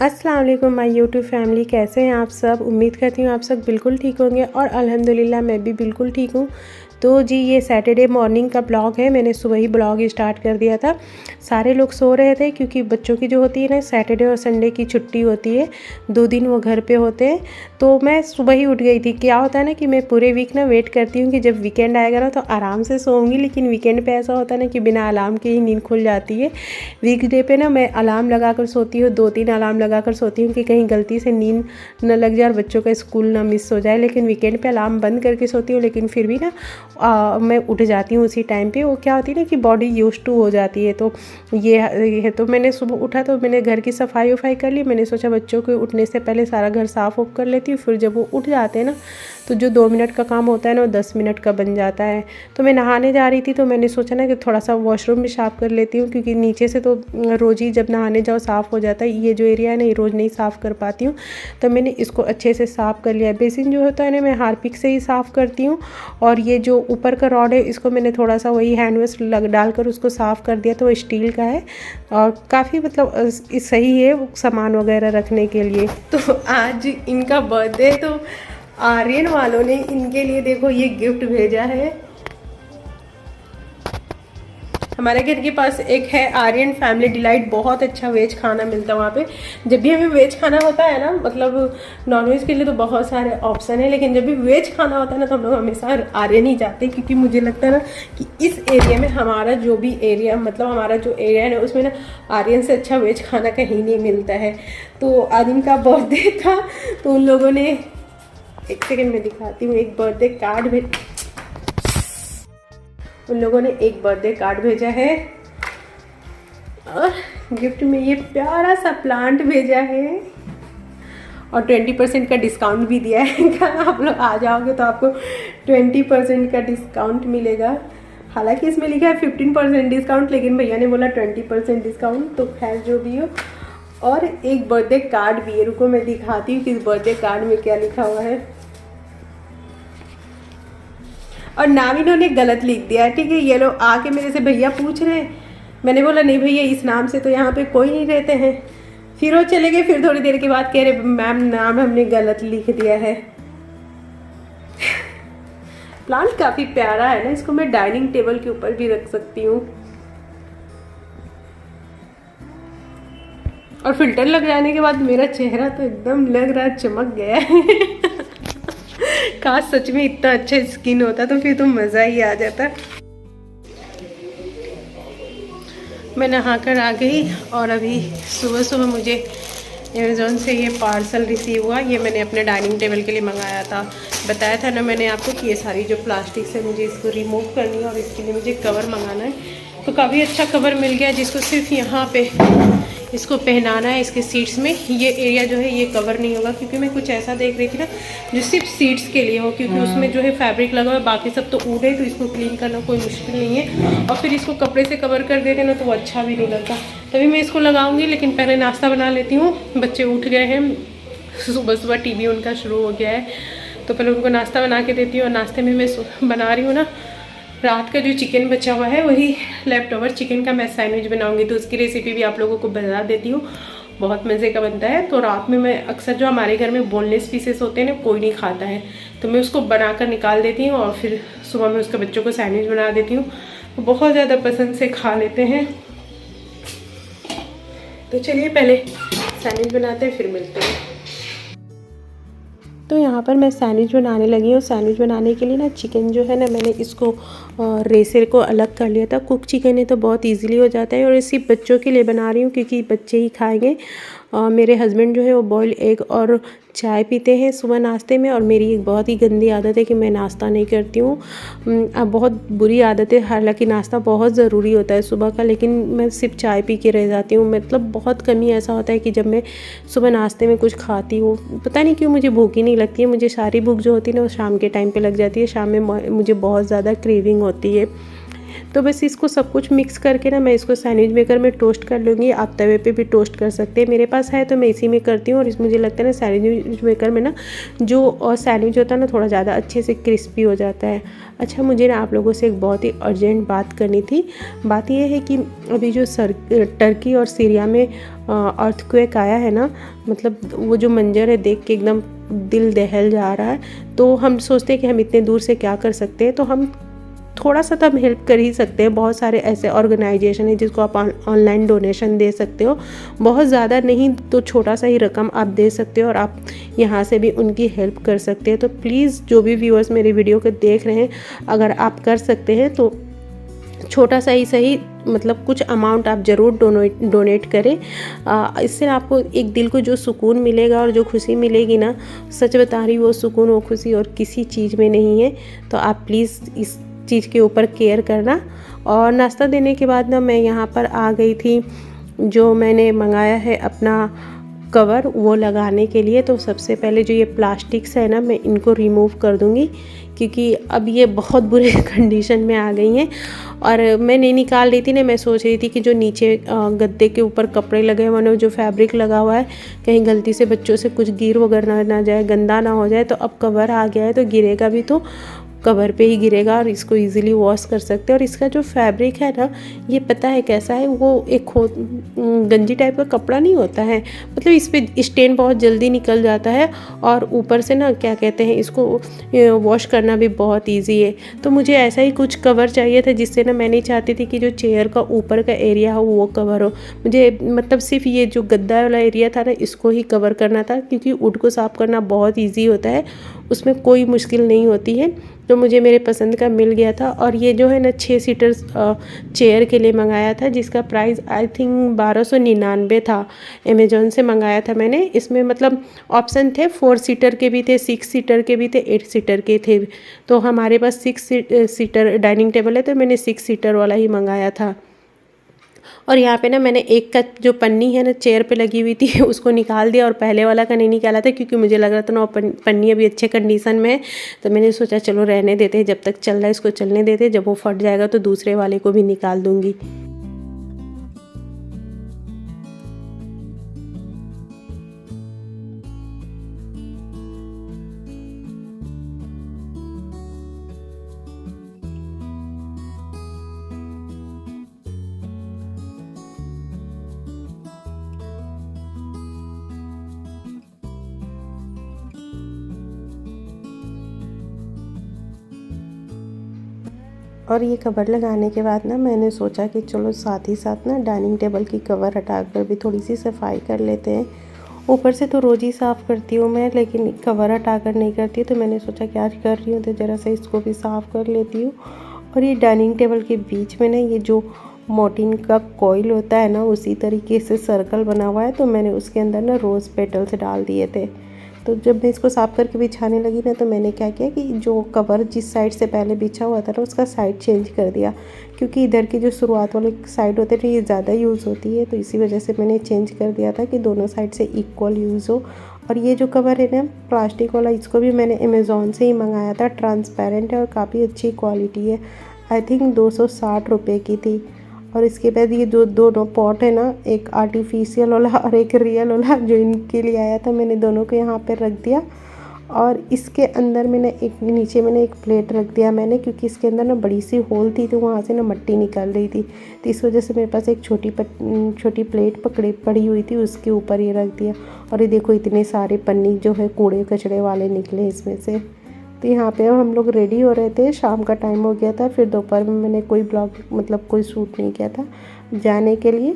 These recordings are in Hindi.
अस्सलाम वालेकुम माय यूट्यूब फैमिली, कैसे हैं आप सब। उम्मीद करती हूँ आप सब बिल्कुल ठीक होंगे और अल्हम्दुलिल्लाह मैं भी बिल्कुल ठीक हूँ। तो जी ये सैटरडे मॉर्निंग का ब्लॉग है। मैंने सुबह ही ब्लॉग स्टार्ट कर दिया था। सारे लोग सो रहे थे क्योंकि बच्चों की जो होती है ना सैटरडे और संडे की छुट्टी होती है, 2 दिन वो घर पे होते हैं। तो मैं सुबह ही उठ गई थी। क्या होता है ना कि मैं पूरे वीक ना वेट करती हूँ कि जब वीकेंड आएगा ना तो आराम से सोऊंगी, लेकिन वीकेंड पे ऐसा होता है ना कि बिना अलार्म के ही नींद खुल जाती है। वीकडे पे ना मैं अलार्म लगा कर सोती हूँ, 2-3 अलार्म लगा कर सोती हूँ कि कहीं गलती से नींद न लग जाए और बच्चों का स्कूल ना मिस हो जाए। लेकिन वीकेंड पे अलार्म बंद करके सोती हूँ, लेकिन फिर भी ना मैं उठ जाती हूँ उसी टाइम पे। वो क्या होती है ना कि बॉडी यूज्ड टू हो जाती है। तो ये है। तो मैंने सुबह उठा तो मैंने घर की सफाई वफाई कर ली। मैंने सोचा बच्चों के उठने से पहले सारा घर साफ़ कर लेती हूँ, फिर जब वो उठ जाते हैं ना तो जो 2 मिनट का काम होता है ना वो 10 मिनट का बन जाता है। तो मैं नहाने जा रही थी तो मैंने सोचा ना कि थोड़ा सा वॉशरूम भी साफ़ कर लेती हूँ, क्योंकि नीचे से तो रोज़ ही जब नहाने जाओ साफ़ हो जाता है। ये जो एरिया है ना ये रोज़ नहीं साफ़ कर पाती हूँ, तो मैंने इसको अच्छे से साफ़ कर लिया। बेसिन जो होता है ना मैं हार्पिक से ही साफ़ करती हूँ, और ये जो ऊपर का रॉड है इसको मैंने थोड़ा सा वही हैंड वॉश डालकर उसको साफ़ कर दिया। तो वो स्टील का है और काफ़ी मतलब सही है सामान वगैरह रखने के लिए। तो आज इनका बर्थडे, तो आर्यन वालों ने इनके लिए देखो ये गिफ्ट भेजा है। हमारे घर के पास एक है आर्यन फैमिली डिलाइट, बहुत अच्छा वेज खाना मिलता है वहाँ पे। जब भी हमें वेज खाना होता है ना, मतलब नॉनवेज के लिए तो बहुत सारे ऑप्शन है, लेकिन जब भी वेज खाना होता है ना तो हम लोग हमेशा आर्यन ही जाते हैं, क्योंकि मुझे लगता है ना कि इस एरिया में हमारा जो भी एरिया, मतलब हमारा जो एरिया है ना उसमें ना आर्यन से अच्छा वेज खाना कहीं नहीं मिलता है। तो आज इनका बर्थडे था तो उन लोगों ने, एक सेकेंड में दिखाती हूँ, एक बर्थडे कार्ड उन लोगों ने एक बर्थडे कार्ड भेजा है और गिफ्ट में ये प्यारा सा प्लांट भेजा है और 20% का डिस्काउंट भी दिया है। आप लोग आ जाओगे तो आपको 20% का डिस्काउंट मिलेगा। हालांकि इसमें लिखा है 15% डिस्काउंट, लेकिन भैया ने बोला 20% डिस्काउंट, तो खैर जो भी हो। और एक बर्थडे कार्ड भी है, रुको मैं दिखाती हूँ कि इस बर्थडे कार्ड में क्या लिखा हुआ है। और नाम इन्होंने गलत लिख दिया है, ठीक है। ये लोग आके मेरे से भैया पूछ रहे हैं, मैंने बोला नहीं भैया इस नाम से तो यहाँ पे कोई नहीं रहते हैं। फिर वो चले गए, फिर थोड़ी देर के बाद कह रहे मैम नाम हमने गलत लिख दिया है। प्लांट काफ़ी प्यारा है ना, इसको मैं डाइनिंग टेबल के ऊपर भी रख सकती हूँ। और फिल्टर लग जाने के बाद मेरा चेहरा तो एकदम लग रहा चमक गया है। काश सच में इतना अच्छा स्किन होता तो फिर तो मज़ा ही आ जाता। मैं नहा कर आ गई और अभी सुबह सुबह मुझे अमेज़ोन से ये पार्सल रिसीव हुआ। ये मैंने अपने डाइनिंग टेबल के लिए मंगाया था। बताया था ना मैंने आपको कि ये सारी जो प्लास्टिक से मुझे इसको रिमूव करनी है और इसके लिए मुझे कवर मंगाना है। तो काफ़ी अच्छा कवर मिल गया, जिसको सिर्फ यहाँ पे इसको पहनाना है इसके सीट्स में। ये एरिया जो है ये कवर नहीं होगा, क्योंकि मैं कुछ ऐसा देख रही थी ना जो सिर्फ सीट्स के लिए हो, क्योंकि उसमें जो है फैब्रिक लगा हुआ है, बाकी सब तो ऊड है, तो इसको क्लीन करना कोई मुश्किल नहीं है। और फिर इसको कपड़े से कवर कर देते ना तो वो अच्छा भी नहीं लगता। तभी मैं इसको लगाऊंगी, लेकिन पहले नाश्ता बना लेती हूँ। बच्चे उठ गए हैं, सुबह सुबह टीवी उनका शुरू हो गया है, तो पहले उनको नाश्ता बना के देती हूँ। और नाश्ते में मैं बना रही हूँ ना रात का जो चिकन बचा हुआ है, वही लेफ्ट ओवर चिकन का मैं सैंडविच बनाऊंगी। तो उसकी रेसिपी भी आप लोगों को बता देती हूँ, बहुत मज़े का बनता है। तो रात में मैं अक्सर जो हमारे घर में बोनलेस पीसेस होते हैं ना कोई नहीं खाता है, तो मैं उसको बनाकर निकाल देती हूँ और फिर सुबह में उसके बच्चों को सैंडविच बना देती हूँ। तो बहुत ज़्यादा पसंद से खा लेते हैं। तो चलिए पहले सैंडविच बनाते हैं, फिर मिलते हैं। तो यहाँ पर मैं सैंडविच बनाने लगी हूँ। सैंडविच बनाने के लिए ना चिकन जो है ना मैंने इसको रेसर को अलग कर लिया था। कुक चिकन है तो बहुत इजीली हो जाता है। और इसी बच्चों के लिए बना रही हूँ क्योंकि बच्चे ही खाएंगे। मेरे हस्बैंड जो है वो बॉयल एग और चाय पीते हैं सुबह नाश्ते में, और मेरी एक बहुत ही गंदी आदत है कि मैं नाश्ता नहीं करती हूँ। अब बहुत बुरी आदत है, हालांकि नाश्ता बहुत ज़रूरी होता है सुबह का, लेकिन मैं सिर्फ चाय पी के रह जाती हूँ। मतलब बहुत कम ही ऐसा होता है कि जब मैं सुबह नाश्ते में कुछ खाती हूँ। पता नहीं क्यों मुझे भूख ही नहीं लगती है। मुझे सारी भूख जो होती है ना वो शाम के टाइम पर लग जाती है। शाम में मुझे बहुत ज़्यादा क्रेविंग होती है। तो बस इसको सब कुछ मिक्स करके ना मैं इसको सैंडविच मेकर में टोस्ट कर लूँगी। आप तवे पे भी टोस्ट कर सकते हैं, मेरे पास है तो मैं इसी में करती हूँ। और मुझे लगता है ना सैंडविच मेकर में ना जो सैंडविच होता है ना थोड़ा ज़्यादा अच्छे से क्रिस्पी हो जाता है। अच्छा, मुझे ना आप लोगों से एक बहुत ही अर्जेंट बात करनी थी। बात यह है कि अभी जो टर्की और सीरिया में अर्थक्वेक आया है ना, मतलब वो जो मंजर है देख के एकदम दिल दहल जा रहा है। तो हम सोचते हैं कि हम इतने दूर से क्या कर सकते हैं, तो हम थोड़ा सा तो हम हेल्प कर ही सकते हैं। बहुत सारे ऐसे ऑर्गेनाइजेशन है जिसको आप ऑनलाइन डोनेशन दे सकते हो, बहुत ज़्यादा नहीं तो छोटा सा ही रकम आप दे सकते हो और आप यहाँ से भी उनकी हेल्प कर सकते हैं। तो प्लीज़ जो भी व्यूअर्स मेरे वीडियो को देख रहे हैं, अगर आप कर सकते हैं तो छोटा सा ही सही, मतलब कुछ अमाउंट आप ज़रूर डोनेट करें। इससे आपको एक दिल को जो सुकून मिलेगा और जो खुशी मिलेगी ना, सच बता रही, वो सुकून वो खुशी और किसी चीज़ में नहीं है। तो आप प्लीज़ इस चीज़ के ऊपर केयर करना। और नाश्ता देने के बाद ना मैं यहाँ पर आ गई थी, जो मैंने मंगाया है अपना कवर वो लगाने के लिए। तो सबसे पहले जो ये प्लास्टिक्स है ना, मैं इनको रिमूव कर दूँगी क्योंकि अब ये बहुत बुरे कंडीशन में आ गई हैं। और मैं नहीं निकाल रही थी ना, मैं सोच रही थी कि जो नीचे गद्दे के ऊपर कपड़े लगे हुए हैं, जो फैब्रिक लगा हुआ है, कहीं गलती से बच्चों से कुछ गिर वगैरह ना जाए, गंदा ना हो जाए। तो अब कवर आ गया है तो गिरेगा भी तो कवर पे ही गिरेगा और इसको इजीली वॉश कर सकते हैं। और इसका जो फैब्रिक है ना, ये पता है कैसा है, वो एक गंजी टाइप का कपड़ा नहीं होता है, मतलब इस पे स्टेन बहुत जल्दी निकल जाता है। और ऊपर से ना क्या कहते हैं, इसको वॉश करना भी बहुत इजी है। तो मुझे ऐसा ही कुछ कवर चाहिए था जिससे ना मैं नहीं चाहती थी कि जो चेयर का ऊपर का एरिया हो वो कवर हो, मुझे मतलब सिर्फ ये जो गद्दा वाला एरिया था ना इसको ही कवर करना था, क्योंकि वुड को साफ़ करना बहुत ईजी होता है, उसमें कोई मुश्किल नहीं होती है। तो मुझे मेरे पसंद का मिल गया था। और ये जो है ना 6 सीटर चेयर के लिए मंगाया था, जिसका प्राइस आई थिंक 1299 था। अमेज़ॉन से मंगाया था मैंने। इसमें मतलब ऑप्शन थे 4 सीटर के भी थे, 6 सीटर के भी थे, 8 सीटर के थे। तो हमारे पास 6 सीटर डाइनिंग टेबल है तो मैंने 6 सीटर वाला ही मंगाया था। और यहाँ पे ना मैंने एक का जो पन्नी है ना चेयर पे लगी हुई थी उसको निकाल दिया, और पहले वाला का नहीं निकाला था क्योंकि मुझे लग रहा था ना वो पन्नी अभी अच्छे कंडीशन में है। तो मैंने सोचा चलो रहने देते हैं, जब तक चल रहा है इसको चलने देते हैं, जब वो फट जाएगा तो दूसरे वाले को भी निकाल दूँगी। और ये कवर लगाने के बाद ना मैंने सोचा कि चलो साथ ही साथ ना डाइनिंग टेबल की कवर हटाकर भी थोड़ी सी सफाई कर लेते हैं। ऊपर से तो रोज़ ही साफ़ करती हूँ मैं, लेकिन कवर हटाकर नहीं करती, तो मैंने सोचा कि आज कर रही हूँ तो ज़रा सा इसको भी साफ़ कर लेती हूँ। और ये डाइनिंग टेबल के बीच में ना ये जो मोर्टीन का कॉइल होता है ना, उसी तरीके से सर्कल बना हुआ है, तो मैंने उसके अंदर ना रोज़ पेटल्स डाल दिए थे। तो जब मैं इसको साफ़ करके बिछाने लगी ना, तो मैंने क्या किया कि जो कवर जिस साइड से पहले बिछा हुआ था ना उसका साइड चेंज कर दिया, क्योंकि इधर की जो शुरुआत वाली साइड होते थे ये ज़्यादा यूज़ होती है, तो इसी वजह से मैंने चेंज कर दिया था कि दोनों साइड से इक्वल यूज़ हो। और ये जो कवर है ना प्लास्टिक वाला, इसको भी मैंने अमेज़ॉन से ही मंगाया था, ट्रांसपेरेंट है और काफ़ी अच्छी क्वालिटी है। आई थिंक 260 रुपये की थी। और इसके बाद ये जो दोनों पॉट है ना, एक आर्टिफिशियल वाला और एक रियल वाला, जो इनके लिए आया था, मैंने दोनों को यहाँ पर रख दिया। और इसके अंदर मैंने एक नीचे मैंने एक प्लेट रख दिया मैंने, क्योंकि इसके अंदर ना बड़ी सी होल थी तो वहाँ से ना मिट्टी निकल रही थी, तो इस वजह से मेरे पास एक छोटी प्लेट पड़ी हुई थी, उसके ऊपर ये रख दिया। और ये देखो इतने सारे पन्नी जो है कूड़े कचड़े वाले निकले इसमें से। तो यहाँ पे हम लोग रेडी हो रहे थे, शाम का टाइम हो गया था। फिर दोपहर में मैंने कोई ब्लॉग मतलब कोई शूट नहीं किया था जाने के लिए।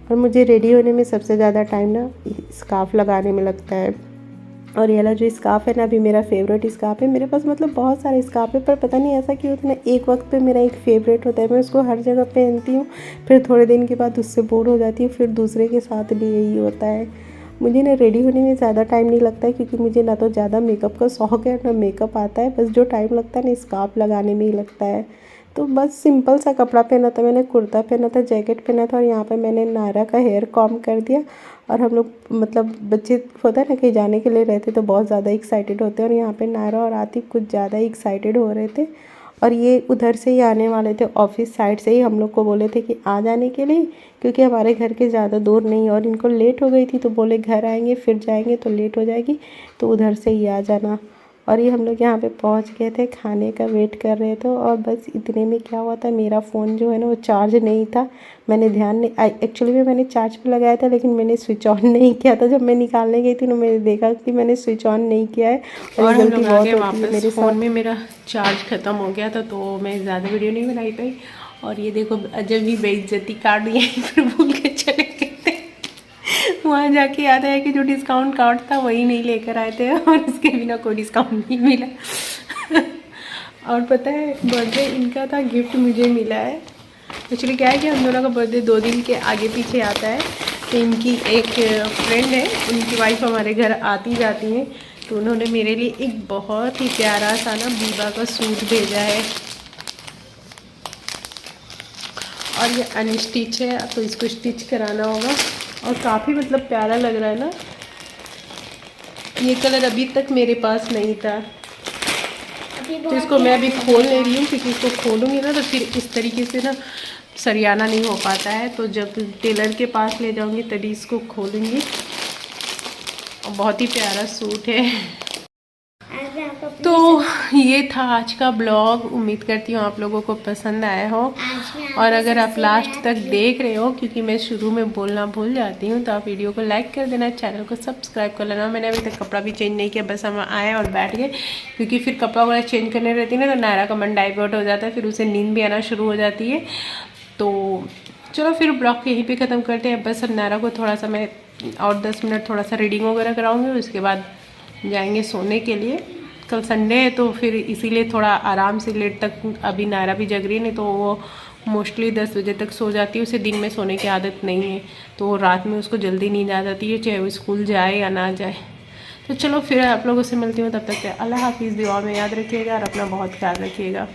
और मुझे रेडी होने में सबसे ज़्यादा टाइम ना स्कार्फ़ लगाने में लगता है। और ये वाला जो स्कार्फ़ है ना, अभी मेरा फेवरेट स्कार्फ़ है। मेरे पास मतलब बहुत सारे स्कार्फ़ है, पर पता नहीं ऐसा क्यों होता है ना, एक वक्त पे मेरा एक फ़ेवरेट होता है, मैं उसको हर जगह पहनती हूँ, फिर थोड़े दिन के बाद उससे बोर हो जाती हूँ, फिर दूसरे के साथ भी यही होता है। मुझे ना रेडी होने में ज़्यादा टाइम नहीं लगता है, क्योंकि मुझे ना तो ज़्यादा मेकअप का शौक़ है ना मेकअप आता है, बस जो टाइम लगता है ना स्कार्फ़ लगाने में ही लगता है। तो बस सिंपल सा कपड़ा पहना था मैंने, कुर्ता पहना था, जैकेट पहना था, और यहाँ पे मैंने नायरा का हेयर कॉम्ब कर दिया। और हम लोग मतलब बच्चे होता है ना कहीं जाने के लिए रहते तो बहुत ज़्यादा एक्साइटेड होते हैं, और यहाँ पे नायरा और आतिफ कुछ ज़्यादा ही एक्साइटेड हो रहे थे। और ये उधर से ही आने वाले थे, ऑफिस साइड से ही हम लोग को बोले थे कि आ जाने के लिए, क्योंकि हमारे घर के ज़्यादा दूर नहीं, और इनको लेट हो गई थी तो बोले घर आएंगे फिर जाएंगे तो लेट हो जाएगी, तो उधर से ही आ जाना। और ये हम लोग यहाँ पे पहुँच गए थे, खाने का वेट कर रहे थे, और बस इतने में क्या हुआ था, मेरा फ़ोन जो है ना वो चार्ज नहीं था। मैंने ध्यान नहीं, एक्चुअली में मैंने चार्ज पे लगाया था लेकिन मैंने स्विच ऑन नहीं किया था। जब मैं निकालने गई थी तो मैंने देखा कि मैंने स्विच ऑन नहीं किया है, और गलती बहुत होती है मेरे फ़ोन में। मेरा चार्ज ख़त्म हो गया था तो मैं ज़्यादा वीडियो नहीं बनाई पाई। और ये देखो अजब ही बेइज्जती काट दी, फिर भूल के चले गए थे। वहाँ जाके याद आया कि जो डिस्काउंट कार्ड था वही नहीं लेकर आए थे, और उसके बिना कोई डिस्काउंट नहीं मिला। और पता है बर्थडे इनका था, गिफ्ट मुझे मिला है। एक्चुअली क्या है कि हम दोनों का बर्थडे 2 दिन के आगे पीछे आता है। तो इनकी एक फ्रेंड है, उनकी वाइफ हमारे घर आती जाती हैं, तो उन्होंने मेरे लिए एक बहुत ही प्यारा सा ना बीबा का सूट भेजा है, और ये अनस्टिच है तो इसको स्टिच कराना होगा। और काफ़ी मतलब प्यारा लग रहा है ना। ये कलर अभी तक मेरे पास नहीं था, तो इसको मैं अभी खोल ले रही हूँ, क्योंकि इसको खोलूँगी ना तो फिर इस तरीके से ना सरियाना नहीं हो पाता है। तो जब टेलर के पास ले जाऊँगी तभी इसको खोलूँगी। और बहुत ही प्यारा सूट है। तो ये था आज का ब्लॉग, उम्मीद करती हूँ आप लोगों को पसंद आया हो। और अगर आप लास्ट तक देख रहे हो, क्योंकि मैं शुरू में बोलना भूल जाती हूँ, तो आप वीडियो को लाइक कर देना, चैनल को सब्सक्राइब कर लेना। मैंने अभी तक कपड़ा भी चेंज नहीं किया, बस हम आए और बैठ गए, क्योंकि फिर कपड़ा वगैरह चेंज करने रहती है ना तो नायरा का मन डाइवर्ट हो जाता है, फिर उसे नींद भी आना शुरू हो जाती है। तो चलो फिर ब्लॉग यहीं पर ख़त्म करते हैं। बस अब नायरा को थोड़ा सा मैं और 10 मिनट थोड़ा सा रीडिंग वगैरह कराऊँगी, उसके बाद जाएंगे सोने के लिए। कल संडे है तो फिर इसीलिए थोड़ा आराम से लेट तक अभी नायरा भी जग रही है, नहीं तो वो मोस्टली 10 बजे तक सो जाती है। उसे दिन में सोने की आदत नहीं है, तो रात में उसको जल्दी नींद आ जाती है, चाहे वो स्कूल जाए या ना जाए। तो चलो फिर आप लोगों से मिलती हूँ, तब तक अल्लाह हाफिज़। दुआ में याद रखिएगा और अपना बहुत ख्याल रखिएगा।